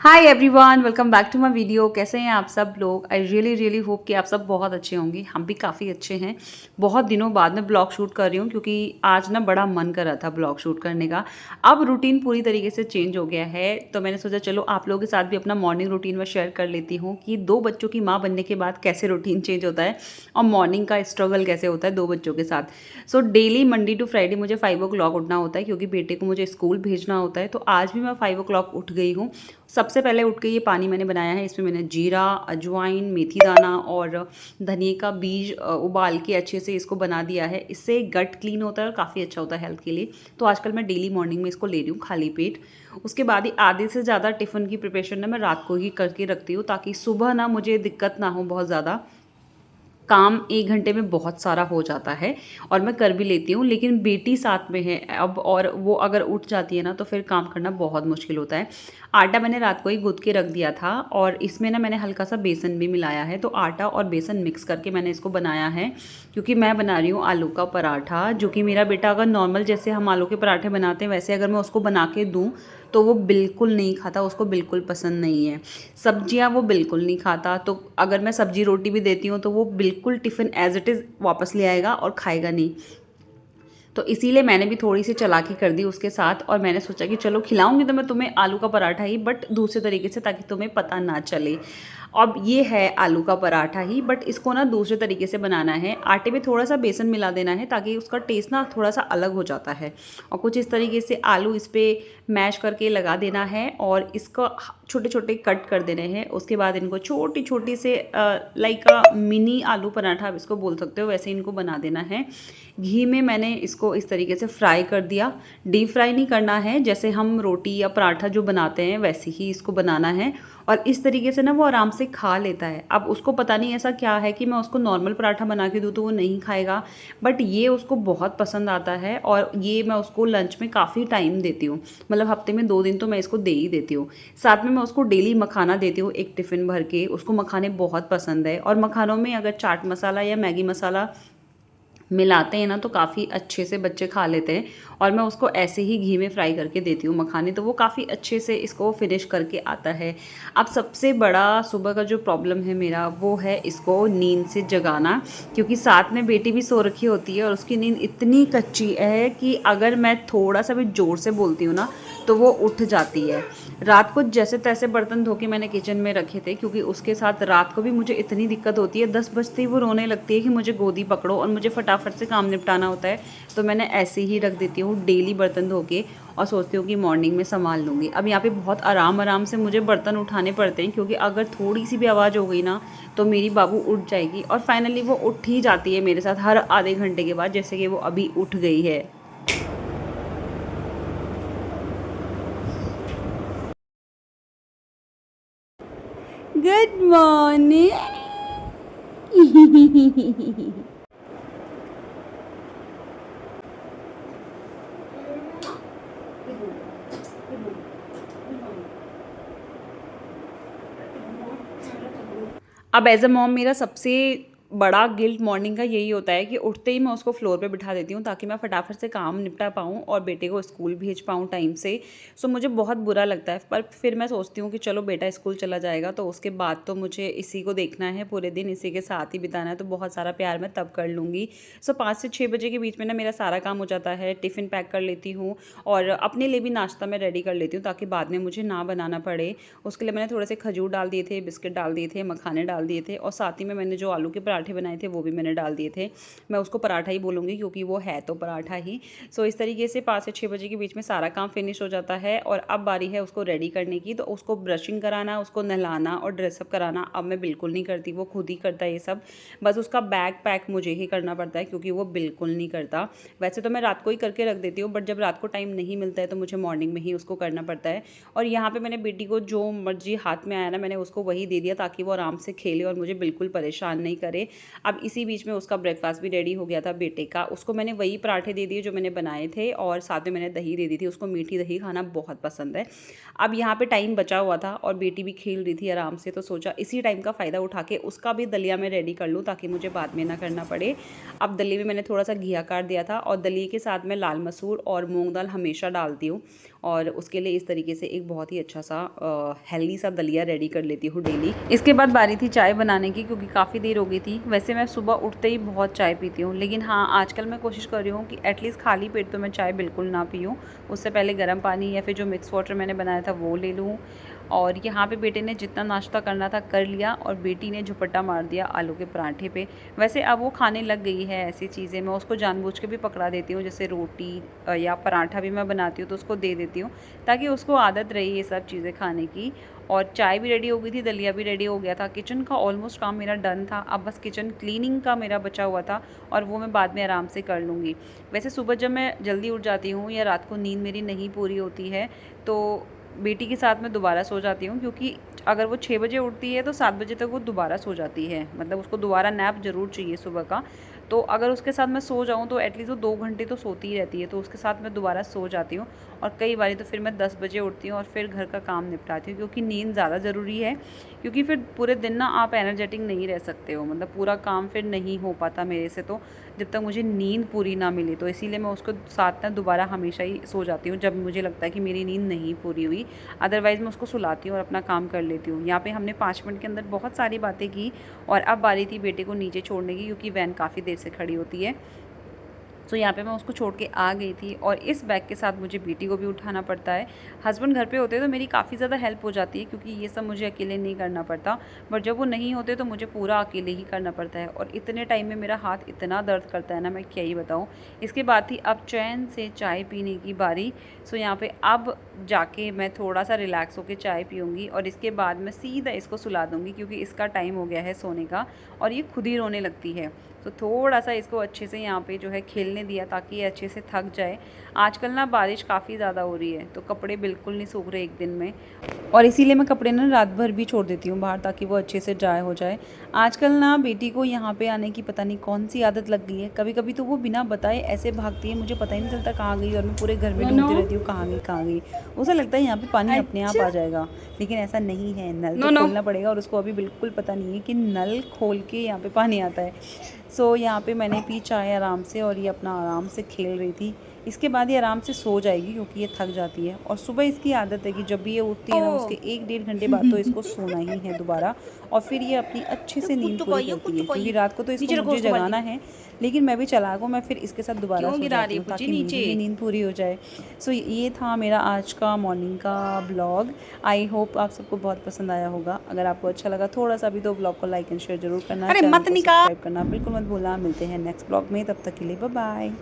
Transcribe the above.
Hi everyone, welcome back to my video. कैसे हैं आप सब लोग? आई रियली रियली होप कि आप सब बहुत अच्छे होंगे। हम भी काफ़ी अच्छे हैं। बहुत दिनों बाद मैं ब्लॉग शूट कर रही हूँ क्योंकि आज ना बड़ा मन कर रहा था ब्लॉग शूट करने का। अब रूटीन पूरी तरीके से चेंज हो गया है, तो मैंने सोचा चलो आप लोगों के साथ भी अपना मॉर्निंग रूटीन में शेयर कर लेती हूँ कि 2 बच्चों की माँ बनने के बाद कैसे रूटीन चेंज होता है और मॉर्निंग का स्ट्रगल कैसे होता है 2 बच्चों के साथ। So daily Monday to Friday मुझे 5 ओ क्लॉक उठना होता है क्योंकि बेटे को मुझे स्कूल भेजना होता है। तो आज भी मैं 5 ओ क्लॉक उठ गई हूँ। सबसे पहले उठ के ये पानी मैंने बनाया है। इसमें मैंने जीरा, अजवाइन, मेथी दाना और धनिए का बीज उबाल के अच्छे से इसको बना दिया है। इससे गट क्लीन होता है और काफ़ी अच्छा होता है हेल्थ के लिए। तो आजकल मैं डेली मॉर्निंग में इसको ले रही हूँ खाली पेट। उसके बाद ही आधे से ज़्यादा टिफ़िन की प्रिपरेशन ना मैं रात को ही करके रखती हूँ ताकि सुबह ना मुझे दिक्कत ना हो बहुत ज़्यादा। काम 1 घंटे में बहुत सारा हो जाता है और मैं कर भी लेती हूँ, लेकिन बेटी साथ में है अब और वो अगर उठ जाती है ना तो फिर काम करना बहुत मुश्किल होता है। आटा मैंने रात को ही गूँथ के रख दिया था और इसमें ना मैंने हल्का सा बेसन भी मिलाया है। तो आटा और बेसन मिक्स करके मैंने इसको बनाया है क्योंकि मैं बना रही हूँ आलू का पराठा, जो कि मेरा बेटा अगर नॉर्मल जैसे हम आलू के पराठे बनाते हैं वैसे अगर मैं उसको बना के दूँ तो वो बिल्कुल नहीं खाता, उसको बिल्कुल पसंद नहीं है। सब्जियाँ वो बिल्कुल नहीं खाता, तो अगर मैं सब्जी रोटी भी देती हूँ तो वो बिल्कुल टिफ़िन एज़ इट इज़ वापस ले आएगा और खाएगा नहीं। तो इसीलिए मैंने भी थोड़ी-सी चालाकी कर दी उसके साथ और मैंने सोचा कि चलो खिलाऊँगी तो मैं तुम्हें आलू का पराठा ही, बट दूसरे तरीके से, ताकि तुम्हें पता ना चले। अब ये है आलू का पराठा ही, बट इसको ना दूसरे तरीके से बनाना है। आटे में थोड़ा-सा बेसन मिला देना है ताकि उसका टेस्ट ना थोड़ा-सा अलग हो जाता है और कुछ इस तरीके से आलू इस पे मैश करके लगा देना है और इसको छोटे-छोटे कट कर देने हैं। उसके बाद इनको छोटी-छोटी से लाइक मिनी आलू पराठा आप इसको बोल सकते हो, वैसे इनको बना देना है। घी में मैंने इसको इस तरीके से फ्राई कर दिया। डीप फ्राई नहीं करना है, जैसे हम रोटी या पराठा जो बनाते हैं वैसे ही इसको बनाना है और इस तरीके से ना वो आराम से खा लेता है। अब उसको पता नहीं ऐसा क्या है कि मैं उसको नॉर्मल पराठा बना के दूँ तो वो नहीं खाएगा, बट ये उसको बहुत पसंद आता है और ये मैं उसको लंच में काफ़ी टाइम देती हूँ। मतलब हफ्ते में 2 दिन तो मैं इसको दे ही देती हूँ। साथ में मैं उसको डेली मखाना देती हूँ, एक टिफ़िन भर के। उसको मखाने बहुत पसंद है और मखानों में अगर चाट मसाला या मैगी मसाला मिलाते हैं ना तो काफ़ी अच्छे से बच्चे खा लेते हैं और मैं उसको ऐसे ही घी में फ्राई करके देती हूँ मखाने, तो वो काफ़ी अच्छे से इसको फिनिश करके आता है। अब सबसे बड़ा सुबह का जो प्रॉब्लम है मेरा वो है इसको नींद से जगाना, क्योंकि साथ में बेटी भी सो रखी होती है और उसकी नींद इतनी कच्ची है कि अगर मैं थोड़ा सा भी ज़ोर से बोलती हूँ ना तो वो उठ जाती है। रात को जैसे तैसे बर्तन धो के मैंने किचन में रखे थे क्योंकि उसके साथ रात को भी मुझे इतनी दिक्कत होती है, 10 बजते ही वो रोने लगती है कि मुझे गोदी पकड़ो और मुझे फटाफट से काम निपटाना होता है। तो मैंने ऐसे ही रख देती हूँ डेली बर्तन धो के और सोचती हूँ कि मॉर्निंग में संभाल लूँगी। अब यहाँ पे बहुत आराम आराम से मुझे बर्तन उठाने पड़ते हैं क्योंकि अगर थोड़ी सी भी आवाज़ हो गई ना तो मेरी बाबू उठ जाएगी और फाइनली वो उठ ही जाती है मेरे साथ हर आधे घंटे के बाद, जैसे कि वो अभी उठ गई है। Good morning. अब एज़ अ मॉम मेरा सबसे बड़ा गिल्ट मॉर्निंग का यही होता है कि उठते ही मैं उसको फ्लोर पे बिठा देती हूँ ताकि मैं फटाफट से काम निपटा पाऊँ और बेटे को स्कूल भेज पाऊँ टाइम से। सो मुझे बहुत बुरा लगता है, पर फिर मैं सोचती हूँ कि चलो बेटा स्कूल चला जाएगा तो उसके बाद तो मुझे इसी को देखना है, पूरे दिन इसी के साथ ही बिताना है, तो बहुत सारा प्यार मैं तब कर लूँगी। सो 5 से 6 बजे के बीच में ना मेरा सारा काम हो जाता है। टिफ़िन पैक कर लेती हूँ और अपने लिए भी नाश्ता मैं रेडी कर लेती हूँ ताकि बाद में मुझे ना बनाना पड़े। उसके लिए मैंने थोड़े से खजूर डाल दिए थे, बिस्किट डाल दिए थे, मखाने डाल दिए थे और साथ ही में मैंने जो आलू के पराठे बनाए थे वो भी मैंने डाल दिए थे। मैं उसको पराठा ही बोलूँगी क्योंकि वो है तो पराठा ही। सो इस तरीके से 5 से 6 बजे के बीच में सारा काम फिनिश हो जाता है और अब बारी है उसको रेडी करने की। तो उसको ब्रशिंग कराना, उसको नहलाना और ड्रेसअप कराना अब मैं बिल्कुल नहीं करती, वो खुद ही करता है ये सब। बस उसका बैग पैक मुझे ही करना पड़ता है क्योंकि वो बिल्कुल नहीं करता। वैसे तो मैं रात को ही करके रख देती हूँ, बट जब रात को टाइम नहीं मिलता है तो मुझे मॉर्निंग में ही उसको करना पड़ता है। और यहाँ पे मैंने बेटी को जो मर्जी हाथ में आया ना मैंने उसको वही दे दिया ताकि वो आराम से खेले और मुझे बिल्कुल परेशान नहीं करे। अब इसी बीच में उसका ब्रेकफास्ट भी रेडी हो गया था बेटे का। उसको मैंने वही पराठे दे दिए जो मैंने बनाए थे और साथ में मैंने दही दे दी थी, उसको मीठी दही खाना बहुत पसंद है। अब यहाँ पे टाइम बचा हुआ था और बेटी भी खेल रही थी आराम से, तो सोचा इसी टाइम का फ़ायदा उठा के उसका भी दलिया मैं रेडी कर लूँ ताकि मुझे बाद में ना करना पड़े। अब दलिए में मैंने थोड़ा सा घिया काट दिया था और दलिए के साथ में लाल मसूर और मूंग दाल हमेशा डालती हूँ और उसके लिए इस तरीके से एक बहुत ही अच्छा सा हेल्दी सा दलिया रेडी कर लेती हूँ डेली। इसके बाद बारी थी चाय बनाने की, क्योंकि काफ़ी देर हो गई थी। वैसे मैं सुबह उठते ही बहुत चाय पीती हूँ, लेकिन हाँ आजकल मैं कोशिश कर रही हूँ कि एटलीस्ट खाली पेट तो मैं चाय बिल्कुल ना पीऊँ। उससे पहले गर्म पानी या फिर जो मिक्स वाटर मैंने बनाया था वो ले लूँ। और यहाँ पे बेटे ने जितना नाश्ता करना था कर लिया और बेटी ने झपट्टा मार दिया आलू के पराठे पे। वैसे अब वो खाने लग गई है ऐसी चीज़ें, मैं उसको जानबूझ के भी पकड़ा देती हूँ, जैसे रोटी या पराठा भी मैं बनाती हूँ तो उसको दे देती हूँ, ताकि उसको आदत रही ये सब चीज़ें खाने की। और चाय भी रेडी हो गई थी, दलिया भी रेडी हो गया था, किचन का ऑलमोस्ट काम मेरा डन था। अब बस किचन क्लीनिंग का मेरा बचा हुआ था और वो मैं बाद में आराम से कर लूँगी। वैसे सुबह जब मैं जल्दी उठ जाती हूँ या रात को नींद मेरी नहीं पूरी होती है तो बेटी के साथ मैं दोबारा सो जाती हूँ, क्योंकि अगर वो 6 बजे उठती है तो 7 बजे तक वो दोबारा सो जाती है, मतलब उसको दोबारा नैप ज़रूर चाहिए सुबह का। तो अगर उसके साथ मैं सो जाऊँ तो एटलीस्ट वो 2 घंटे तो सोती ही रहती है, तो उसके साथ मैं दोबारा सो जाती हूँ। और कई बारी तो फिर मैं 10 बजे उठती हूँ और फिर घर का काम निपटाती हूँ, क्योंकि नींद ज़्यादा ज़रूरी है। क्योंकि फिर पूरे दिन ना आप एनर्जेटिक नहीं रह सकते हो, मतलब पूरा काम फिर नहीं हो पाता मेरे से, तो जब तक मुझे नींद पूरी ना मिले। तो इसीलिए मैं उसको साथ में दोबारा हमेशा ही सो जाती हूँ जब मुझे लगता है कि मेरी नींद नहीं पूरी हुई। अदरवाइज़ मैं उसको सुलाती हूँ और अपना काम कर लेती हूँ। यहाँ पे हमने 5 मिनट के अंदर बहुत सारी बातें की और अब बारी थी बेटे को नीचे छोड़ने की, क्योंकि वैन काफ़ी देर से खड़ी होती है। तो यहाँ पे मैं उसको छोड़ के आ गई थी और इस बैग के साथ मुझे बेटी को भी उठाना पड़ता है। हस्बैंड घर पे होते तो मेरी काफ़ी ज़्यादा हेल्प हो जाती है, क्योंकि ये सब मुझे अकेले नहीं करना पड़ता। बट जब वो नहीं होते तो मुझे पूरा अकेले ही करना पड़ता है और इतने टाइम में मेरा हाथ इतना दर्द करता है ना, मैं क्या ही बताऊँ। इसके बाद थी अब चैन से चाय पीने की बारी। सो यहाँ पे अब जाके मैं थोड़ा सा रिलैक्स होकर चाय पीऊँगी और इसके बाद मैं सीधा इसको सुला दूँगी, क्योंकि इसका टाइम हो गया है सोने का और ये खुद ही रोने लगती है। तो थोड़ा सा इसको अच्छे से यहाँ पे जो है खेलने दिया, ताकि ये अच्छे से थक जाए। आजकल ना बारिश काफ़ी ज़्यादा हो रही है तो कपड़े बिल्कुल नहीं सूख रहे एक दिन में, और इसीलिए मैं कपड़े ना रात भर भी छोड़ देती हूँ बाहर, ताकि वो अच्छे से ड्राई हो जाए। आजकल ना बेटी को यहाँ पे आने की पता नहीं कौन सी आदत लग गई है। कभी कभी तो वो बिना बताए ऐसे भागती है, मुझे पता ही नहीं चलता कहाँ गई, और मैं पूरे घर में ढूंढती रहती हूँ कहाँ गई कहाँ गई। उसे लगता है यहाँ पे पानी अपने आप आ जाएगा, लेकिन ऐसा नहीं है, नल तो खोलना पड़ेगा और उसको अभी बिल्कुल पता नहीं है कि नल खोल के यहाँ पे पानी आता है। सो यहाँ पे मैंने पी चाय आराम से और ये अपना आराम से खेल रही थी। इसके बाद ये आराम से सो जाएगी, क्योंकि ये थक जाती है। और सुबह इसकी आदत है कि जब भी ये उठती है ना, उसके 1-1.5 घंटे बाद तो इसको सोना ही है दोबारा, और फिर ये अपनी अच्छे से नींद पूरी करती है। क्योंकि रात को तो इसको मुझे जगाना है, लेकिन मैं भी चालाक हूँ, मैं फिर इसके साथ दोबारा सो जाती हूँ ताकि मेरी भी नींद पूरी हो जाए। सो ये था मेरा आज का मॉर्निंग का ब्लॉग। आई होप आप सबको बहुत पसंद आया होगा। अगर आपको अच्छा लगा थोड़ा सा भी तो ब्लॉग को लाइक एंड शेयर जरूर करना, चैनल को सब्सक्राइब करना बिल्कुल मत भूलना। मिलते हैं नेक्स्ट ब्लॉग में, तब तक के लिए बाय बाय।